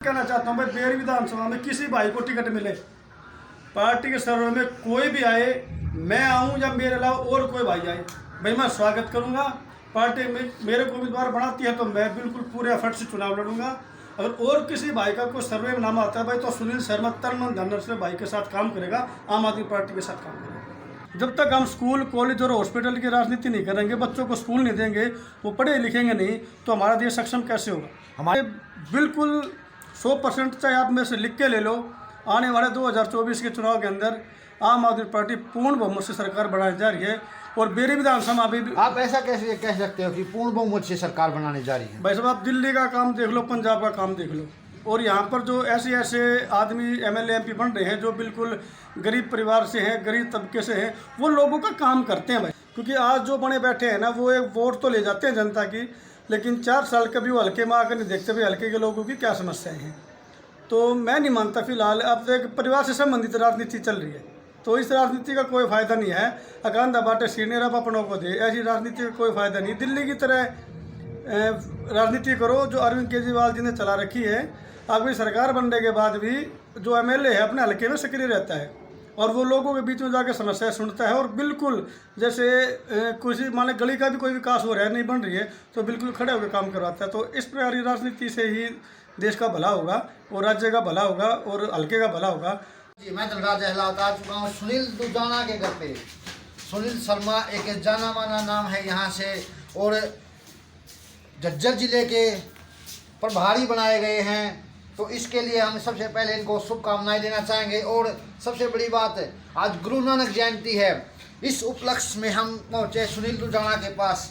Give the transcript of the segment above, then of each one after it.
कहना चाहता हूँ भाई, बेर विधानसभा में किसी भाई को टिकट मिले, पार्टी के सर्वे में कोई भी आए, मैं आऊँ या मेरे अलावा और कोई भाई आए, भाई मैं स्वागत करूँगा। पार्टी में मेरे को उम्मीदवार बनाती है तो मैं बिल्कुल पूरे एफर्ट से चुनाव लड़ूंगा। अगर और किसी भाई का कोई सर्वे में नाम आता है भाई, तो सुनील शर्मा तन मन धन से भाई के साथ काम करेगा, आम आदमी पार्टी के साथ काम करेगा। जब तक हम स्कूल कॉलेज और हॉस्पिटल की राजनीति नहीं करेंगे, बच्चों को स्कूल नहीं देंगे, वो पढ़े लिखेंगे नहीं, तो हमारा देश सक्षम कैसे होगा। हमारे बिल्कुल 100% चाहे आप में से लिख के ले लो, आने वाले 2024 के चुनाव के अंदर आम आदमी पार्टी पूर्ण बहुमत से सरकार बनाने जा रही है। और बेरी विधानसभा अभी आप ऐसा कैसे कह सकते हो कि पूर्ण बहुमत से सरकार बनाने जा रही है? भाई साहब, आप दिल्ली का काम देख लो, पंजाब का काम देख लो, और यहाँ पर जो ऐसे ऐसे आदमी एमएलए एमपी बन रहे हैं जो बिल्कुल गरीब परिवार से हैं, गरीब तबके से हैं, वो लोगों का काम करते हैं भाई। क्योंकि आज जो बने बैठे हैं ना, वो एक वोट तो ले जाते हैं जनता की, लेकिन 4 साल कभी वो हल्के में आकर नहीं देखते भाई हल्के के लोगों की क्या समस्याएं हैं। तो मैं नहीं मानता फिलहाल अब तो एक परिवार से संबंधित राजनीति चल रही है, तो इस राजनीति का कोई फायदा नहीं है। अकांधा बाटे सीनियर अब अपनों को दे, ऐसी राजनीति का कोई फायदा नहीं। दिल्ली की तरह राजनीति करो जो अरविंद केजरीवाल जी ने चला रखी है। अभी सरकार बनने के बाद भी जो एमएलए है अपने हल्के में सक्रिय रहता है और वो लोगों के बीच में जाकर समस्याएं सुनता है, और बिल्कुल जैसे किसी मान गली का भी कोई विकास हो रहा है, नहीं बन रही है, तो बिल्कुल खड़े होकर काम करवाता है। तो इस प्रकार की राजनीति से ही देश का भला होगा और राज्य का भला होगा और हल्के का भला होगा। जी, मैं दलराज अहलावत आ चुका हूँ सुनील दुजाना के घर पे। सुनील शर्मा एक जाना माना नाम है यहाँ से, और झज्जर जिले के प्रभारी बनाए गए हैं, तो इसके लिए हम सबसे पहले इनको शुभकामनाएं देना चाहेंगे। और सबसे बड़ी बात है, आज गुरु नानक जयंती है, इस उपलक्ष्य में हम पहुँचे सुनील दुजाना के पास।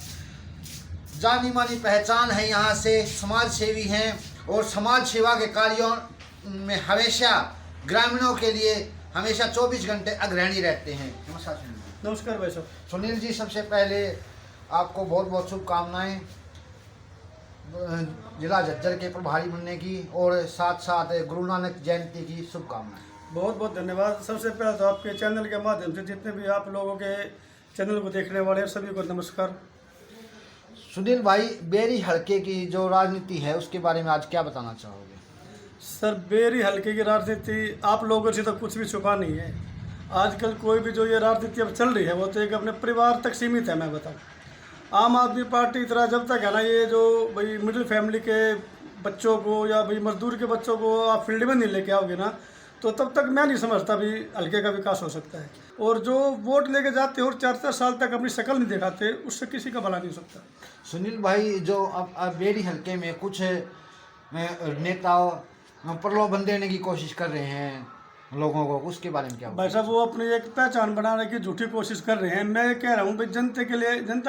जानी मानी पहचान है यहाँ से, समाज सेवी हैं और समाज सेवा के कार्यों में हमेशा ग्रामीणों के लिए हमेशा 24 घंटे अग्रणी रहते हैं। नमस्कार सुनील जी। नमस्कार भाई साहब। सुनील जी, सबसे पहले आपको बहुत बहुत शुभकामनाएं जिला झज्जर के प्रभारी बनने की, और साथ साथ गुरु नानक जयंती की शुभकामनाएं। बहुत बहुत धन्यवाद। सबसे पहले तो आपके चैनल के माध्यम से जितने भी आप लोगों के चैनल को देखने वाले हैं सभी को नमस्कार। सुनील भाई, बेरी हल्के की जो राजनीति है उसके बारे में आज क्या बताना चाहोगे? सर, बेरी हल्के की राजनीति आप लोगों से तो कुछ भी छुपा नहीं है। आजकल कोई भी जो ये राजनीति अब चल रही है वो तो एक अपने परिवार तक सीमित है। मैं बताऊं, आम आदमी पार्टी तरह जब तक है ना, ये जो भाई मिडिल फैमिली के बच्चों को या भाई मजदूर के बच्चों को आप फील्ड में नहीं लेके आओगे ना, तो तब तक मैं नहीं समझता भी हल्के का विकास हो सकता है। और जो वोट लेके जाते और 4-4 साल तक अपनी शक्ल नहीं दिखाते, उससे किसी का भला नहीं हो सकता। सुनील भाई, जो अब बेरी हल्के में कुछ नेताओं प्रलोभन देने की कोशिश कर रहे हैं लोगों को, उसके बारे में क्या? भाई साहब, वो अपनी एक पहचान बनाने की झूठी कोशिश कर रहे हैं। मैं कह रहा हूँ भाई, जनता के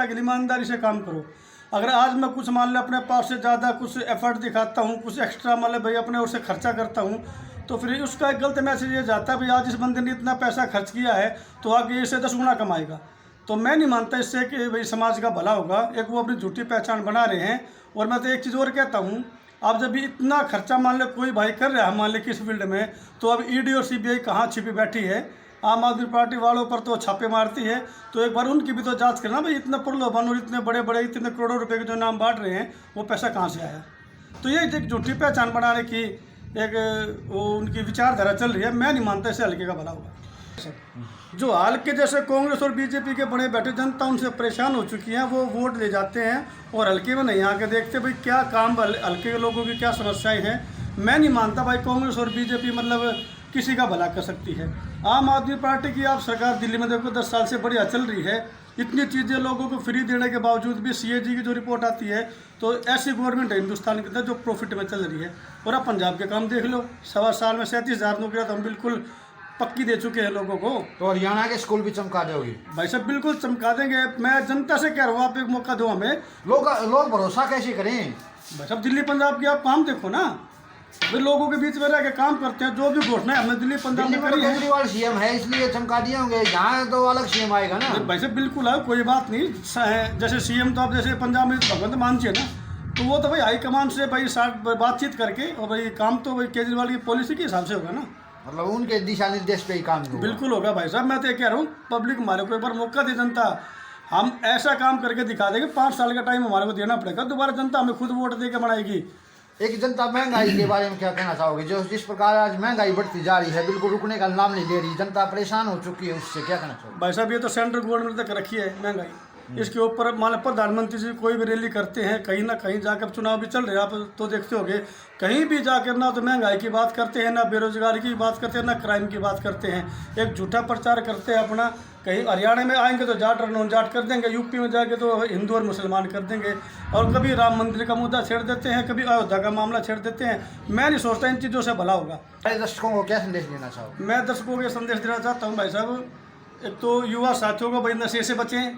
लिए ईमानदारी से काम करो। अगर आज मैं कुछ मान लो अपने पास से ज़्यादा कुछ एफर्ट दिखाता हूँ, कुछ एक्स्ट्रा मान लो भाई अपने ओर से खर्चा करता हूँ, तो फिर उसका एक गलत मैसेज ये जाता है भाई आज इस बंदे ने इतना पैसा खर्च किया है तो आगे इसे 10 गुना कमाएगा। तो मैं नहीं मानता इससे कि भाई समाज का भला होगा। एक वो अपनी झूठी पहचान बना रहे हैं। और मैं तो एक चीज़ और कहता हूँ, अब जब इतना खर्चा मान लो कोई भाई कर रहा है मान लो किस फील्ड में, तो अब ईडी और सीबीआई कहाँ छिपी बैठी है? आम आदमी पार्टी वालों पर तो छापे मारती है। तो एक बार उनकी भी तो जांच करना भाई, इतना प्रलोभन और इतने बड़े बड़े इतने करोड़ों रुपए के जो नाम बांट रहे हैं, वो पैसा कहाँ से आया? तो ये एक झूठी पहचान बनाने की एक वो उनकी विचारधारा चल रही है। मैं नहीं मानता इससे हल्के का भला होगा। जो हाल के जैसे कांग्रेस और बीजेपी के बड़े बैठे जनता उनसे परेशान हो चुकी है, वो वोट ले जाते हैं और हल्के में नहीं आके देखते भाई क्या काम, हल्के के लोगों की क्या समस्याएं हैं। मैं नहीं मानता भाई कांग्रेस और बीजेपी मतलब किसी का भला कर सकती है। आम आदमी पार्टी की आप सरकार दिल्ली में देखो 10 साल से बढ़िया चल रही है। इतनी चीज़ें लोगों को फ्री देने के बावजूद भी सीएजी की जो रिपोर्ट आती है, तो ऐसी गवर्नमेंट है हिंदुस्तान के अंदर जो प्रॉफिट में चल रही है। और आप पंजाब के काम देख लो, 1.25 साल में 37,000 नौकरियाँ तो हम बिल्कुल पक्की दे चुके हैं लोगों को। तो हरियाणा के स्कूल भी चमका दोगे? भाई साहब, बिल्कुल चमका देंगे। मैं जनता से कह रहा हूँ, आप एक मौका दो हमें। लोग भरोसा कैसे करें? भाई साहब, दिल्ली पंजाब की आप काम देखो ना, वे लोगों के बीच में रह के काम करते हैं। जो भी घोषणा हमने दिल्ली पंजाब में करी है, केजरीवाल सीएम है इसलिए चमका दिए होंगे, यहाँ तो अलग सीएम आएगा ना। भाई साहब बिल्कुल है, कोई बात नहीं। जैसे सीएम तो आप जैसे पंजाब में भगवंत मान जी है ना, तो वो तो भाई हाईकमान से भाई बातचीत करके, और भाई काम तो भाई केजरीवाल की पॉलिसी के हिसाब से होगा ना, मतलब उनके दिशा निर्देश पे ही काम होगा। बिल्कुल होगा भाई साहब। मैं तो ये कह रहा हूँ, पब्लिक हमारे को एक बार मौका दे जनता, हम ऐसा काम करके दिखा देंगे। 5 साल का टाइम हमारे को देना पड़ेगा, दोबारा जनता हमें खुद वोट दे के बनाएगी। एक जनता महंगाई के बारे में क्या कहना चाहोगे? जो जिस प्रकार आज महंगाई बढ़ती जा रही है, बिल्कुल रुकने का नाम नहीं ले रही, जनता परेशान हो चुकी है, उससे क्या कहना चाहोगे? भाई साहब ये तो सेंट्रल गवर्नमेंट तक रखी है महंगाई, इसके ऊपर मान लो प्रधानमंत्री जी कोई भी रैली करते हैं, कहीं ना कहीं जाकर चुनाव भी चल रहे हैं, आप तो देखते होंगे, कहीं भी जाकर ना तो महंगाई की बात करते हैं, ना बेरोजगारी की बात करते हैं, ना क्राइम की बात करते हैं, एक झूठा प्रचार करते हैं अपना। कहीं हरियाणा में आएंगे तो जाट और नॉन जाट कर देंगे, यूपी में जाके तो हिंदू और मुसलमान कर देंगे, और कभी राम मंदिर का मुद्दा छेड़ देते हैं, कभी अयोध्या का मामला छेड़ देते हैं। मैं नहीं सोचता इन चीज़ों से भला होगा। हमारे दर्शकों को क्या संदेश देना चाहोगे? मैं दर्शकों को ये संदेश देना चाहता हूँ भाई साहब, एक तो युवा साथियों को भाई नशे से बचें,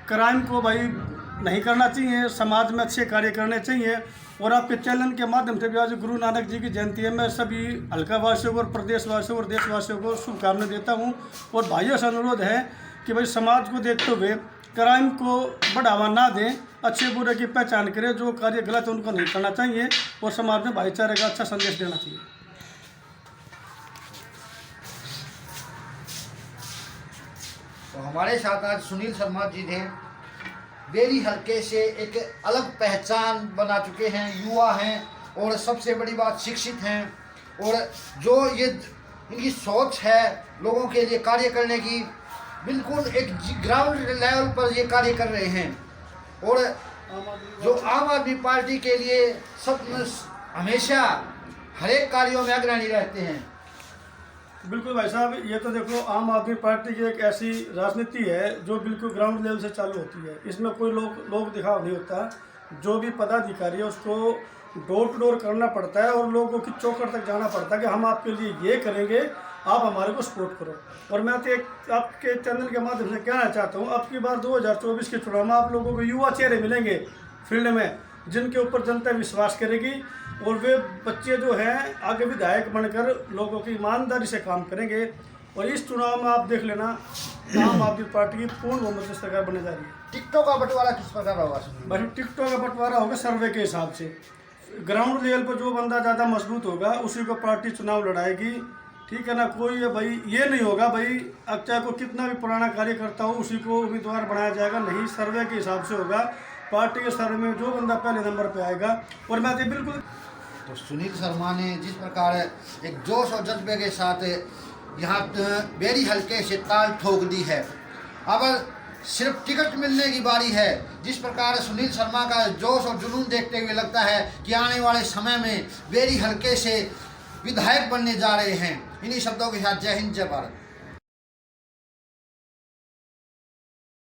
क्राइम को भाई नहीं करना चाहिए, समाज में अच्छे कार्य करने चाहिए। और आपके चैनल के माध्यम से भी आज गुरु नानक जी की जयंती है, मैं सभी हल्का वासियों को और प्रदेशवासियों और देशवासियों को शुभकामनाएं देता हूँ। और भाइयों से अनुरोध है कि भाई समाज को देखते हुए क्राइम को बढ़ावा ना दें, अच्छे बुरे की पहचान करें, जो कार्य गलत है उनको नहीं करना चाहिए, और समाज में भाईचारे का अच्छा संदेश देना चाहिए। तो हमारे साथ आज सुनील शर्मा जी ने बेरी हल्के से एक अलग पहचान बना चुके हैं, युवा हैं, और सबसे बड़ी बात शिक्षित हैं, और जो ये इनकी सोच है लोगों के लिए कार्य करने की, बिल्कुल एक ग्राउंड लेवल पर ये कार्य कर रहे हैं। और जो आम आदमी पार्टी के लिए सब हमेशा हर एक कार्यों में अग्रणी रहते हैं। बिल्कुल भाई साहब, ये तो देखो आम आदमी पार्टी की एक ऐसी राजनीति है जो बिल्कुल ग्राउंड लेवल से चालू होती है, इसमें कोई लोग दिखाव नहीं होता। जो भी पदाधिकारी है उसको डोर टू डोर करना पड़ता है, और लोगों की चौखट तक जाना पड़ता है कि हम आपके लिए ये करेंगे, आप हमारे को सपोर्ट करो। और मैं तो एक आपके चैनल के माध्यम से कहना चाहता हूँ, अब की बार 2024 के चुनाव में आप लोगों को युवा चेहरे मिलेंगे फील्ड में, जिनके ऊपर जनता विश्वास करेगी, और वे बच्चे जो हैं आगे विधायक बनकर लोगों की ईमानदारी से काम करेंगे। और इस चुनाव में आप देख लेना, आम आदमी पार्टी की पूर्ण बहुमत से सरकार बनने जा रही है। टिकटों का बंटवारा किस प्रकार होगा? भाई टिकटों का बंटवारा होगा सर्वे के हिसाब से, ग्राउंड लेवल पर जो बंदा ज़्यादा मजबूत होगा उसी को पार्टी चुनाव लड़ाएगी, ठीक है ना। कोई भाई ये नहीं होगा भाई अब चाहे को कितना भी पुराना कार्य करता हो उसी को उम्मीदवार बनाया जाएगा, नहीं, सर्वे के हिसाब से होगा। पार्टी के सर्वे में जो बंदा पहले नंबर पे आएगा, और मैं तो बिल्कुल। तो सुनील शर्मा ने जिस प्रकार एक जोश और जज्बे के साथ यहाँ बेरी हल्के से ताल ठोक दी है, अब सिर्फ टिकट मिलने की बारी है। जिस प्रकार सुनील शर्मा का जोश और जुनून देखते हुए लगता है कि आने वाले समय में बेरी हल्के से विधायक बनने जा रहे हैं। इन्हीं शब्दों के साथ जय हिंद, जय भारत।